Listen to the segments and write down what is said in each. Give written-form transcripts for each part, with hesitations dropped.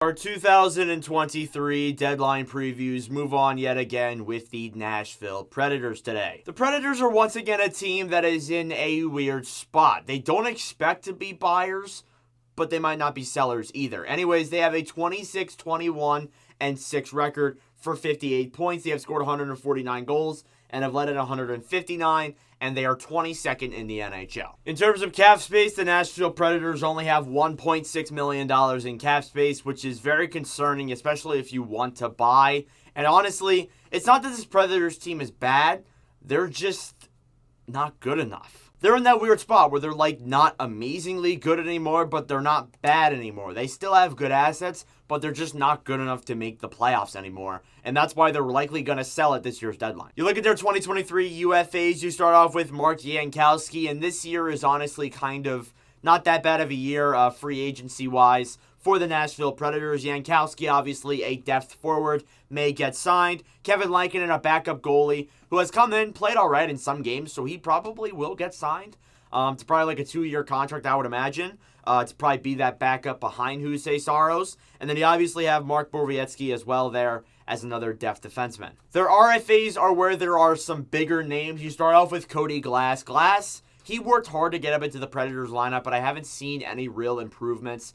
Our 2023 deadline previews move on yet again with the Nashville Predators today. The Predators are once again a team that is in a weird spot. They don't expect to be buyers, but they might not be sellers either. Anyways, they have a 26-21-6 record for 58 points. They have scored 149 goals and have led in 159, and they are 22nd in the NHL. In terms of cap space, the Nashville Predators only have $1.6 million in cap space, which is very concerning, especially if you want to buy. And honestly, it's not that this Predators team is bad. They're just not good enough. They're in that weird spot where they're like not amazingly good anymore, but they're not bad anymore. They still have good assets, but they're just not good enough to make the playoffs anymore. And that's why they're likely going to sell at this year's deadline. You look at their 2023 UFAs, you start off with Mark Jankowski, and this year is honestly kind of not that bad of a year free agency-wise for the Nashville Predators. Jankowski, obviously a depth forward, may get signed. Kevin Lankinen, a backup goalie, who has come in, played all right in some games, so he probably will get signed. It's probably like a 2-year contract, I would imagine. To probably be that backup behind Jose Saros. And then you obviously have Mark Borowiecki as well there as another depth defenseman. Their RFAs are where there are some bigger names. You start off with Cody Glass. Glass, he worked hard to get up into the Predators lineup, but I haven't seen any real improvements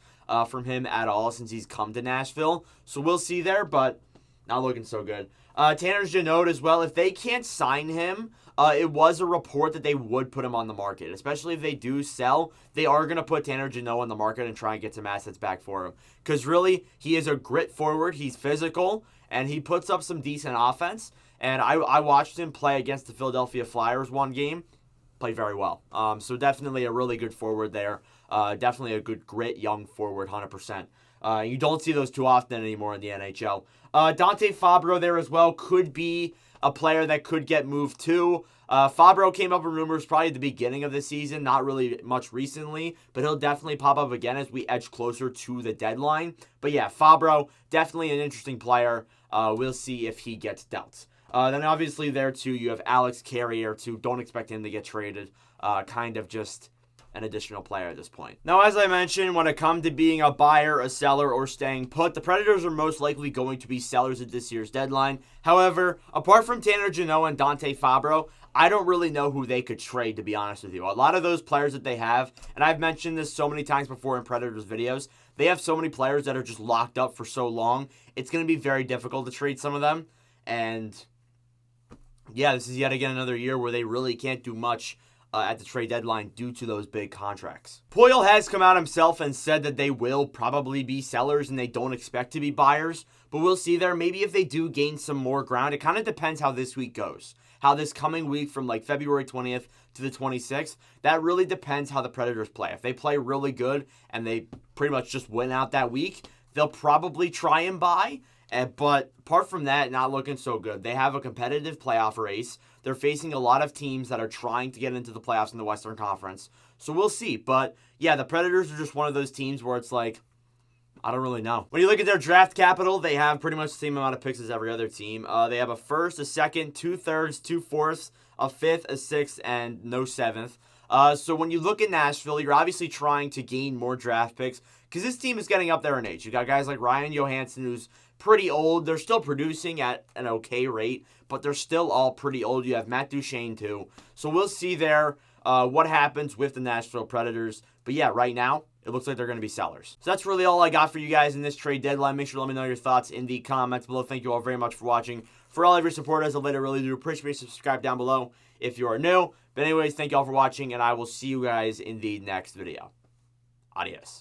from him at all since he's come to Nashville. So we'll see there, but not looking so good. Tanner Jeannot as well. If they can't sign him, it was a report that they would put him on the market. Especially if they do sell, they are going to put Tanner Jeannot on the market and try and get some assets back for him. Because really, he is a grit forward. He's physical, and he puts up some decent offense. And I watched him play against the Philadelphia Flyers one game. Played very well. So definitely a really good forward there. Definitely a good grit young forward, 100%. You don't see those too often anymore in the NHL. Dante Fabro there as well could be a player that could get moved too. Fabro came up in rumors probably at the beginning of the season, not really much recently, but he'll definitely pop up again as we edge closer to the deadline. But yeah, Fabro, definitely an interesting player. We'll see if he gets dealt. Then obviously there too, you have Alex Carrier too. Don't expect him to get traded. Kind of just an additional player at this point. Now, as I mentioned, when it comes to being a buyer, a seller, or staying put, the Predators are most likely going to be sellers at this year's deadline. However, apart from Tanner Jeannot and Dante Fabro, I don't really know who they could trade, to be honest with you. A lot of those players that they have, and I've mentioned this so many times before in Predators videos, they have so many players that are just locked up for so long, it's going to be very difficult to trade some of them. And yeah, this is yet again another year where they really can't do much at the trade deadline due to those big contracts. Poyle has come out himself and said that they will probably be sellers and they don't expect to be buyers, but we'll see there. Maybe if they do gain some more ground, it kind of depends how this week goes. How this coming week from like February 20th to the 26th, that really depends how the Predators play. If they play really good and they pretty much just win out that week, they'll probably try and buy. But apart from that, not looking so good. They have a competitive playoff race. They're facing a lot of teams that are trying to get into the playoffs in the Western Conference. So we'll see. But yeah, the Predators are just one of those teams where it's like, I don't really know. When you look at their draft capital, they have pretty much the same amount of picks as every other team. They have a first, a second, 2/3, 2/4, a fifth, a sixth, and no seventh. So when you look at Nashville, you're obviously trying to gain more draft picks because this team is getting up there in age. You got guys like Ryan Johansson, who's pretty old. They're still producing at an okay rate, but they're still all pretty old. You have Matt Duchene too. So we'll see there what happens with the Nashville Predators. But yeah, right now, it looks like they're going to be sellers. So that's really all I got for you guys in this trade deadline. Make sure to let me know your thoughts in the comments below. Thank you all very much for watching. For all of your support, as of late, I really do appreciate it. Subscribe down below if you are new. But anyways, thank you all for watching, and I will see you guys in the next video. Adios.